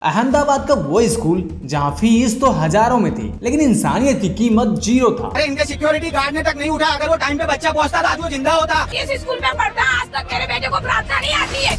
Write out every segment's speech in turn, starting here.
अहमदाबाद का वो स्कूल जहाँ फीस तो हजारों में थी लेकिन इंसानियत की कीमत 0 था। अरे इनके सिक्योरिटी गार्ड ने तक नहीं उठा। अगर वो टाइम पे बच्चा पहुंचता था आज वो जिंदा होता। इस स्कूल में पढ़ता आज तक मेरे बेटे को प्रार्थना नहीं आती है।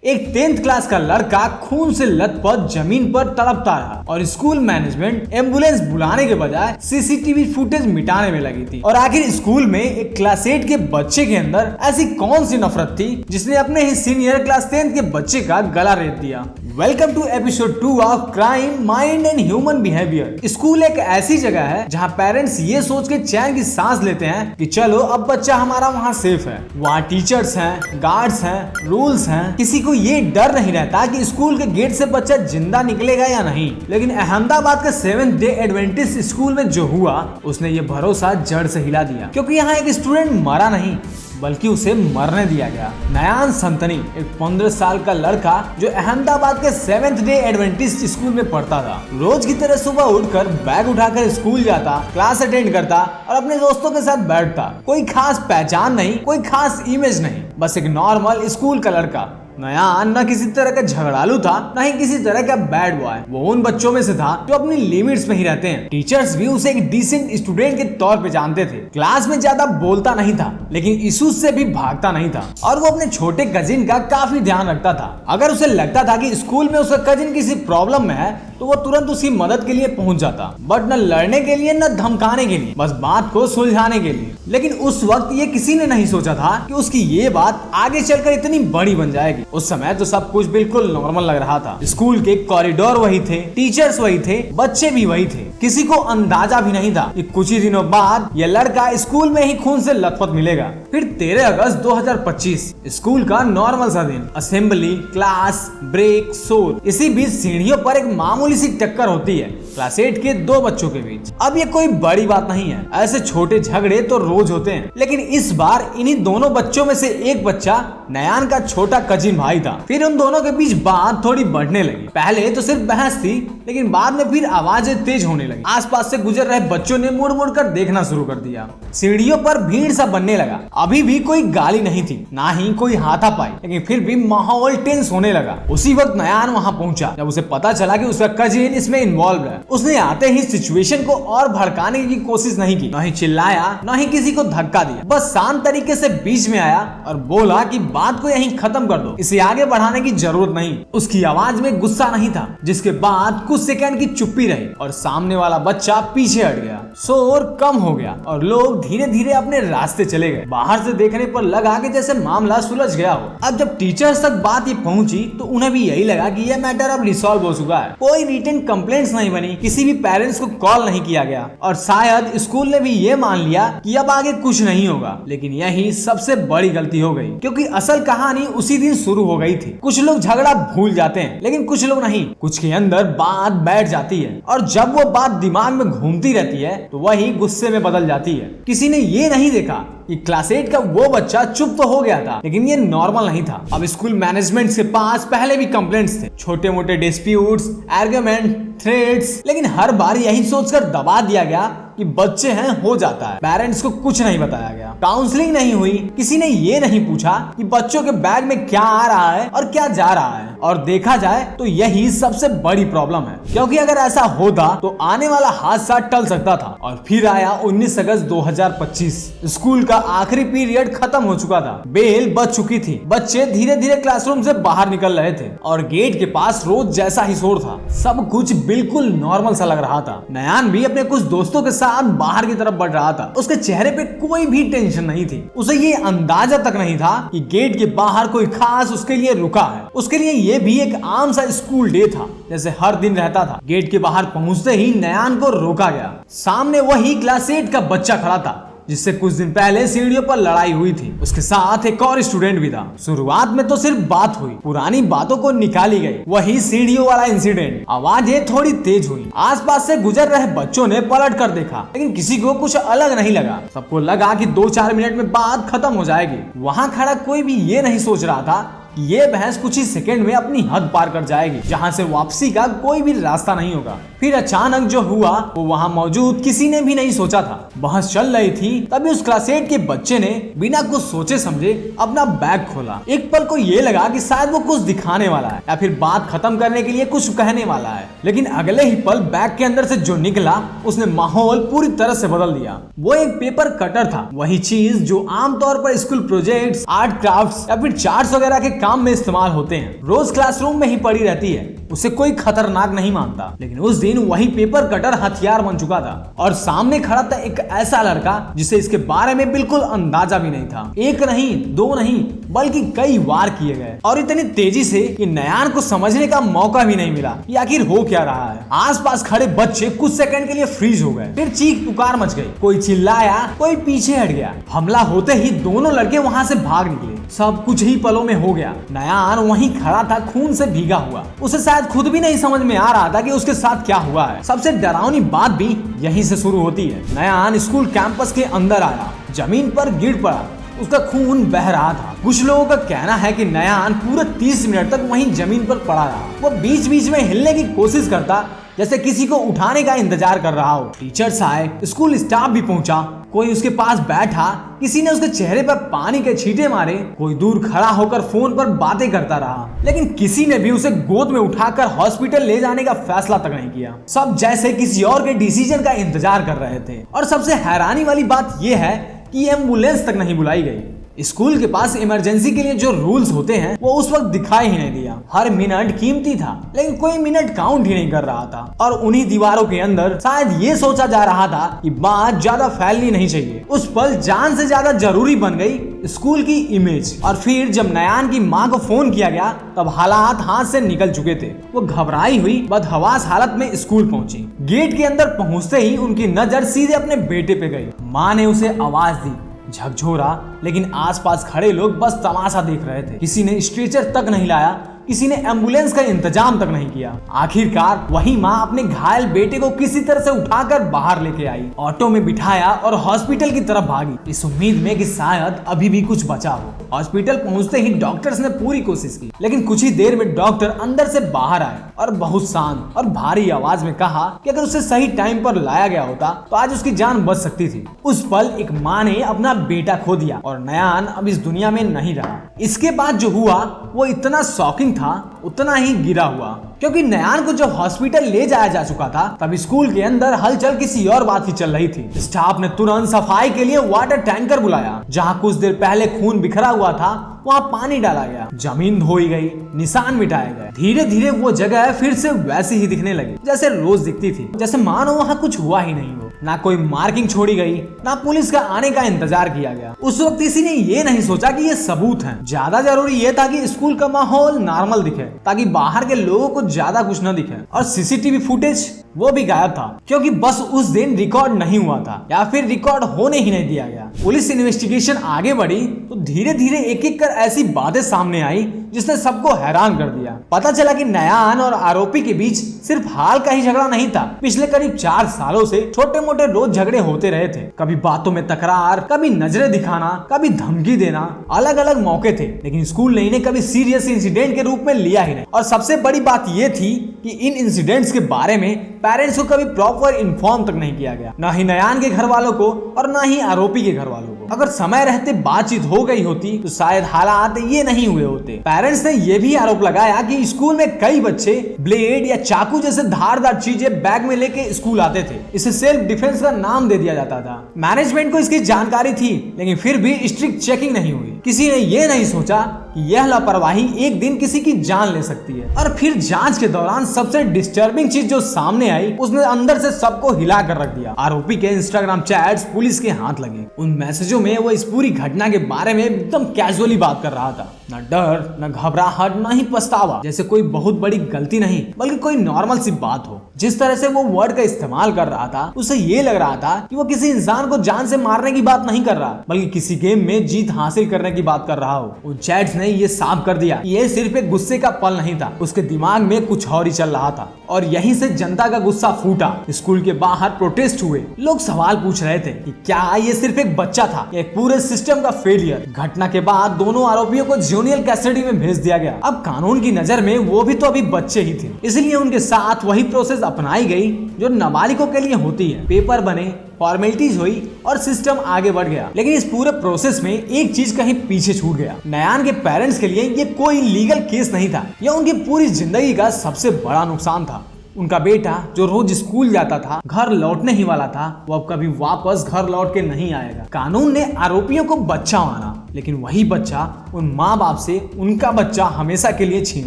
एक 10th क्लास का लड़का खून से लथपथ जमीन पर तड़पता रहा और स्कूल मैनेजमेंट एम्बुलेंस बुलाने के बजाय सीसीटीवी फुटेज मिटाने में लगी थी। और आखिर स्कूल में एक क्लास 8 के बच्चे के अंदर ऐसी कौन सी नफरत थी जिसने अपने ही सीनियर क्लास 10th के बच्चे का गला रेत दिया। Welcome to episode 2 of crime mind and human behaviour. School एक ऐसी जगह है जहाँ पेरेंट्स ये सोच के चैन की सांस लेते हैं कि चलो अब बच्चा हमारा वहाँ सेफ है। वहाँ टीचर्स हैं, गार्ड्स हैं, रूल्स हैं, किसी को ये डर नहीं रहता कि स्कूल के गेट से बच्चा जिंदा निकलेगा या नहीं। लेकिन अहमदाबाद के 7th डे एडवेंटिस्ट स्कूल में जो हुआ उसने ये भरोसा जड़ से हिला दिया, क्योंकि यहाँ एक स्टूडेंट मरा नहीं बल्कि उसे मरने दिया गया। नयान संतनी एक 15 साल का लड़का जो अहमदाबाद के 7th डे एडवेंटिस्ट स्कूल में पढ़ता था। रोज की तरह सुबह उठकर बैग उठाकर स्कूल जाता, क्लास अटेंड करता और अपने दोस्तों के साथ बैठता। कोई खास पहचान नहीं, कोई खास इमेज नहीं, बस एक नॉर्मल स्कूल का लड़का। नयान न किसी तरह का झगड़ालू था, न ही किसी तरह का बैड बॉय। वो उन बच्चों में से था जो अपनी लिमिट्स में ही रहते हैं। टीचर्स भी उसे एक डिसेंट स्टूडेंट के तौर पे जानते थे। क्लास में ज्यादा बोलता नहीं था लेकिन इश्यूज से भी भागता नहीं था और वो अपने छोटे कजिन का काफी ध्यान रखता था। अगर उसे लगता था कि स्कूल में उसका कजिन किसी प्रॉब्लम में है तो वो तुरंत उसकी मदद के लिए पहुंच जाता, बट न लड़ने के लिए न धमकाने के लिए, बस बात को सुलझाने के लिए। लेकिन उस वक्त ये किसी ने नहीं सोचा था कि उसकी ये बात आगे चलकर इतनी बड़ी बन जाएगी। उस समय तो सब कुछ बिल्कुल नॉर्मल लग रहा था। स्कूल के कॉरिडोर वही थे, टीचर्स वही थे, बच्चे भी वही थे। किसी को अंदाजा भी नहीं था कि कुछ ही दिनों बाद यह लड़का स्कूल में ही खून से लथपथ मिलेगा। फिर 13 अगस्त 2025 स्कूल का नॉर्मल सा दिन, असेंबली, क्लास, ब्रेक, शोर। इसी बीच सीढ़ियों पर एक मामूली सी टक्कर होती है क्लास 8 के 2 बच्चों के बीच। अब ये कोई बड़ी बात नहीं है, ऐसे छोटे झगड़े तो रोज होते हैं, लेकिन इस बार इन्हीं दोनों बच्चों में से एक बच्चा नयान का छोटा कजिन भाई था। फिर उन दोनों के बीच बात थोड़ी बढ़ने लगी। पहले तो सिर्फ बहस थी लेकिन बाद में फिर आवाजें तेज होने लगी। आसपास से गुजर रहे बच्चों ने मुड़ मुड़ कर देखना शुरू कर दिया। सीढ़ियों पर भीड़ सा बनने लगा। अभी भी कोई गाली नहीं थी, ना ही कोई हाथापाई, लेकिन फिर भी माहौल टेंस होने लगा। उसी वक्त नयान वहां पहुंचा। जब उसे पता चला कि उसका कजिन इसमें इन्वॉल्व है, उसने आते ही सिचुएशन को और भड़काने की कोशिश नहीं की, ना ही चिल्लाया, ना ही किसी को धक्का दिया। बस शांत तरीके से बीच में आया और बोला कि बात को यहीं खत्म कर दो, इसे आगे बढ़ाने की जरूरत नहीं। उसकी आवाज में गुस्सा नहीं था, जिसके बाद कुछ सेकंड की चुप्पी रही और सामने वाला बच्चा पीछे हट गया। शोर कम हो गया और लोग धीरे धीरे अपने रास्ते चले गए। बाहर से देखने पर लगा कि जैसे मामला सुलझ गया हो। अब जब टीचर्स तक बात ये पहुंची तो उन्हें भी यही लगा कि यह मैटर अब रिसॉल्व हो चुका है। कोई रिटन कंप्लेंट्स नहीं बनी, किसी भी पेरेंट्स को कॉल नहीं किया गया और शायद स्कूल ने भी ये मान लिया कि अब आगे कुछ नहीं होगा। लेकिन यही सबसे बड़ी गलती हो गई, क्योंकि असल कहानी उसी दिन शुरू हो गई थी। कुछ लोग झगड़ा भूल जाते हैं लेकिन कुछ लोग नहीं। कुछ के अंदर बात बैठ जाती है और जब वो बात दिमाग में घूमती रहती है तो वही गुस्से में बदल जाती है। किसी ने ये नहीं देखा कि क्लास 8 का वो बच्चा चुप तो हो गया था लेकिन ये नॉर्मल नहीं था। अब स्कूल मैनेजमेंट के पास पहले भी कंप्लेंट्स थे, छोटे मोटे डिस्प्यूट्स, आर्गुमेंट, थ्रेड्स, लेकिन हर बार यही सोचकर दबा दिया गया कि बच्चे हैं, हो जाता है। पेरेंट्स को कुछ नहीं बताया गया, काउंसलिंग नहीं हुई, किसी ने ये नहीं पूछा कि बच्चों के बैग में क्या आ रहा है और क्या जा रहा है। और देखा जाए तो यही सबसे बड़ी प्रॉब्लम है, क्योंकि अगर ऐसा होता तो आने वाला हादसा टल सकता था। और फिर आया 19 अगस्त 2025। स्कूल का आखिरी पीरियड खत्म हो चुका था, बेल बज चुकी थी, बच्चे धीरे धीरे क्लासरूम से बाहर निकल रहे थे और गेट के पास रोज जैसा ही शोर था। सब कुछ बिल्कुल नॉर्मल सा लग रहा था। नयान भी अपने कुछ दोस्तों के साथ बाहर की तरफ बढ़ रहा था। उसके चेहरे पे कोई भी टेंशन नहीं थी। उसे ये अंदाजा तक नहीं था कि गेट के बाहर कोई खास उसके लिए रुका है। उसके लिए ये भी एक आम सा स्कूल डे था, जैसे हर दिन रहता था। गेट के बाहर पहुंचते ही नयान को रोका गया। सामने वही क्लास 8 का बच्चा खड़ा था जिससे कुछ दिन पहले सीढ़ियों पर लड़ाई हुई थी। उसके साथ एक और स्टूडेंट भी था। शुरुआत में तो सिर्फ बात हुई, पुरानी बातों को निकाली गई, वही सीढ़ियों वाला इंसिडेंट। आवाजें थोड़ी तेज हुई। आसपास से गुजर रहे बच्चों ने पलट कर देखा लेकिन किसी को कुछ अलग नहीं लगा। सबको लगा कि 2-4 मिनट में बात खत्म हो जाएगी। वहाँ खड़ा कोई भी ये नहीं सोच रहा था कि ये बहस कुछ ही सेकंड में अपनी हद पार कर जाएगी, जहां से वापसी का कोई भी रास्ता नहीं होगा। फिर अचानक जो हुआ वो वहां मौजूद किसी ने भी नहीं सोचा था। बहस चल रही थी, तभी उस क्लास 8 के बच्चे ने बिना कुछ सोचे समझे अपना बैग खोला। एक पल को ये लगा कि शायद वो कुछ दिखाने वाला है या फिर बात खत्म करने के लिए कुछ कहने वाला है, लेकिन अगले ही पल बैग के अंदर से जो निकला उसने माहौल पूरी तरह से बदल दिया। वो एक पेपर कटर था, वही चीज जो आमतौर पर स्कूल प्रोजेक्ट्स, आर्ट क्राफ्ट्स या फिर चार्ट्स वगैरह के काम में इस्तेमाल होते हैं। रोज क्लासरूम में ही पड़ी रहती है, उसे कोई खतरनाक नहीं मानता, लेकिन उस दिन वही पेपर कटर हथियार बन चुका था और सामने खड़ा था एक ऐसा लड़का जिसे इसके बारे में बिल्कुल अंदाजा भी नहीं था। एक नहीं, दो नहीं, बल्कि कई वार किए गए और इतनी तेजी से कि नयान को समझने का मौका भी नहीं मिला कि आखिर हो क्या रहा है। आसपास खड़े बच्चे कुछ सेकंड के लिए फ्रीज हो गए, फिर चीख पुकार मच गई, कोई चिल्लाया, कोई पीछे हट गया। हमला होते ही दोनों लड़के वहां से भाग निकले। सब कुछ ही पलों में हो गया। नयान वहीं खड़ा था, खून से भीगा हुआ। उसे शायद खुद भी नहीं समझ में आ रहा था कि उसके साथ क्या हुआ है। सबसे डरावनी बात भी यहीं से शुरू होती है। नयान स्कूल कैंपस के अंदर आया, जमीन पर गिर पड़ा, उसका खून बह रहा था। कुछ लोगों का कहना है कि नयान पूरे 30 मिनट तक वहीं जमीन पर पड़ा रहा। वो बीच बीच में हिलने की कोशिश करता, जैसे किसी को उठाने का इंतजार कर रहा हो। टीचर्स आए, स्कूल स्टाफ भी पहुंचा, कोई उसके पास बैठा, किसी ने उसके चेहरे पर पानी के छींटे मारे, कोई दूर खड़ा होकर फोन पर बातें करता रहा, लेकिन किसी ने भी उसे गोद में उठाकर हॉस्पिटल ले जाने का फैसला तक नहीं किया। सब जैसे किसी और के डिसीजन का इंतजार कर रहे थे। और सबसे हैरानी वाली बात यह है कि एम्बुलेंस तक नहीं बुलाई गई। स्कूल के पास इमरजेंसी के लिए जो रूल्स होते हैं वो उस वक्त दिखाई ही नहीं दिया। हर मिनट कीमती था, लेकिन कोई मिनट काउंट ही नहीं कर रहा था। और उन्हीं दीवारों के अंदर शायद ये सोचा जा रहा था कि बात ज्यादा फैलनी नहीं चाहिए। उस पल जान से ज्यादा जरूरी बन गई स्कूल की इमेज। और फिर जब नयान की माँ को फोन किया गया तब हालात हाथ से निकल चुके थे। वो घबराई हुई बदहवास हालत में स्कूल पहुंची। गेट के अंदर पहुंचते ही उनकी नजर सीधे अपने बेटे पे गई। माँ ने उसे आवाज दी, झकझोरा, लेकिन आसपास खड़े लोग बस तमाशा देख रहे थे। किसी ने स्ट्रेचर तक नहीं लाया, किसी ने एम्बुलेंस का इंतजाम तक नहीं किया। आखिरकार वही माँ अपने घायल बेटे को किसी तरह से उठाकर बाहर लेके आई, ऑटो में बिठाया और हॉस्पिटल की तरफ भागी, इस उम्मीद में कि शायद अभी भी कुछ बचा हो। हॉस्पिटल पहुंचते ही डॉक्टर्स ने पूरी कोशिश की, लेकिन कुछ ही देर में डॉक्टर अंदर से बाहर आए और बहुत शांत और भारी आवाज में कहा कि अगर उसे सही टाइम पर लाया गया होता तो आज उसकी जान बच सकती थी। उस पल एक माँ ने अपना बेटा खो दिया और नयान अब इस दुनिया में नहीं रहा। इसके बाद जो हुआ वो इतना शॉकिंग था, उतना ही गिरा हुआ, क्योंकि नयान को जब हॉस्पिटल ले जाया जा चुका था तब स्कूल के अंदर हलचल किसी और बात की चल रही थी। स्टाफ ने तुरंत सफाई के लिए वाटर टैंकर बुलाया। जहां कुछ देर पहले खून बिखरा हुआ था वहां पानी डाला गया, जमीन धोई गई, निशान मिटाए गए। धीरे धीरे वो जगह फिर से वैसी ही दिखने लगी जैसे रोज दिखती थी, जैसे मानो वहां कुछ हुआ ही नहीं हो। ना कोई मार्किंग छोड़ी गई, ना पुलिस का आने का इंतजार किया गया। उस वक्त किसी ने ये नहीं सोचा कि ये सबूत हैं। ज्यादा जरूरी ये था कि स्कूल का माहौल नॉर्मल दिखे, ताकि बाहर के लोगों को ज्यादा कुछ न दिखे। और सीसीटीवी फुटेज वो भी गायब था, क्योंकि बस उस दिन रिकॉर्ड नहीं हुआ था या फिर रिकॉर्ड होने ही नहीं दिया गया। पुलिस इन्वेस्टिगेशन आगे बढ़ी तो धीरे धीरे एक एक कर ऐसी बातें सामने आई जिसने सबको हैरान कर दिया। पता चला कि नयान और आरोपी के बीच सिर्फ हाल का ही झगड़ा नहीं था। पिछले करीब 4 सालों से छोटे मोटे रोज झगड़े होते रहे थे। कभी बातों में तकरार, कभी नजरें दिखाना, कभी धमकी देना, अलग अलग मौके थे, लेकिन स्कूल ने इन्हें कभी सीरियस इंसिडेंट के रूप में लिया ही नहीं। और सबसे बड़ी बात यह थी कि इन इंसिडेंट्स के बारे में पेरेंट्स को कभी प्रॉपर इन्फॉर्म तक नहीं किया गया, ना ही नयान के घर वालों को और ना ही आरोपी के घर वालों को। अगर समय रहते बातचीत हो गई होती तो शायद हालात ये नहीं हुए होते। पेरेंट्स ने यह भी आरोप लगाया कि स्कूल में कई बच्चे ब्लेड या चाकू जैसे धारदार चीजें बैग में लेके स्कूल आते थे। इसे सेल्फ डिफेंस का नाम दे दिया जाता था। मैनेजमेंट को इसकी जानकारी थी, लेकिन फिर भी स्ट्रिक्ट चेकिंग नहीं हुई। किसी ने यह नहीं सोचा कि यह लापरवाही एक दिन किसी की जान ले सकती है। और फिर जांच के दौरान सबसे डिस्टर्बिंग चीज जो सामने आई उसने अंदर से सबको हिला कर रख दिया। आरोपी के इंस्टाग्राम चैट्स पुलिस के हाथ लगे। उन मैसेजों में वो इस पूरी घटना के बारे में एकदम कैजुअली बात कर रहा था। न डर, न घबराहट, न ही पछतावा, जैसे कोई बहुत बड़ी गलती नहीं बल्कि कोई नॉर्मल सी बात हो। जिस तरह से वो वर्ड का इस्तेमाल कर रहा था उसे ये लग रहा था कि वो किसी इंसान को जान से मारने की बात नहीं कर रहा, बल्कि किसी गेम में जीत हासिल करने की की बात कर रहा हो। उन चैट्स ने ये साफ कर दिया ये सिर्फ एक गुस्से का पल नहीं था, उसके दिमाग में कुछ और ही चल रहा था। और यहीं से जनता का गुस्सा फूटा। स्कूल के बाहर प्रोटेस्ट हुए, लोग सवाल पूछ रहे थे कि क्या ये सिर्फ एक बच्चा था, एक पूरे सिस्टम का फेलियर। घटना के बाद दोनों आरोपियों को जूनियर कस्टडी में भेज दिया गया। अब कानून की नजर में वो भी तो अभी बच्चे ही थे, इसलिए उनके साथ वही प्रोसेस अपनाई गई जो नाबालिगों के लिए होती है। पेपर बने, फॉर्मेलिटीज हुई और सिस्टम आगे बढ़ गया। लेकिन इस पूरे प्रोसेस में एक चीज कहीं पीछे छूट गया। नयान के पेरेंट्स के लिए ये कोई लीगल केस नहीं था, यह उनकी पूरी जिंदगी का सबसे बड़ा नुकसान था। उनका बेटा जो रोज स्कूल जाता था, घर लौटने ही वाला था, वो अब कभी वापस घर लौट के नहीं आएगा। कानून ने आरोपियों को बच्चा माना, लेकिन वही बच्चा उन माँ बाप से उनका बच्चा हमेशा के लिए छीन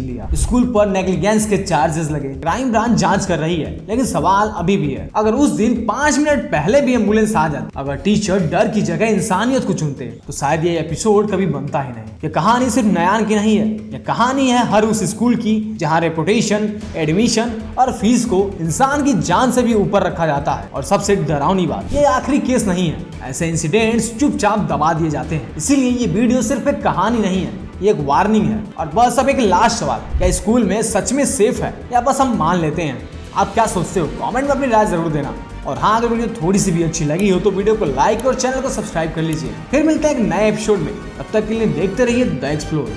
लिया। स्कूल पर नेग्लिजेंस के चार्जेस लगे। क्राइम ब्रांच जांच कर रही है, लेकिन सवाल अभी भी है, अगर उस दिन 5 मिनट पहले भी एम्बुलेंस आ जाती, अगर टीचर डर की जगह इंसानियत को चुनते, तो शायद ये एपिसोड कभी बनता ही नहीं। ये कहानी सिर्फ नयान की नहीं है, ये कहानी है हर उस स्कूल की जहाँ रेपुटेशन, एडमिशन और फीस को इंसान की जान से भी ऊपर रखा जाता है। और सबसे डरावनी बात, ये आखिरी केस नहीं है। ऐसे इंसिडेंट्स चुपचाप दबा दिए जाते हैं। इसीलिए ये वीडियो सिर्फ एक कहानी नहीं है, ये एक वार्निंग है। और बस अब एक लास्ट सवाल, क्या स्कूल में सच में सेफ है या बस हम मान लेते हैं? आप क्या सोचते हो? कमेंट में अपनी राय जरूर देना। और हाँ, अगर वीडियो थोड़ी सी भी अच्छी लगी हो तो वीडियो को लाइक और चैनल को सब्सक्राइब कर लीजिए। फिर मिलते हैं एक नए एपिसोड में, तब तक के लिए देखते रहिए द एक्सप्लोर।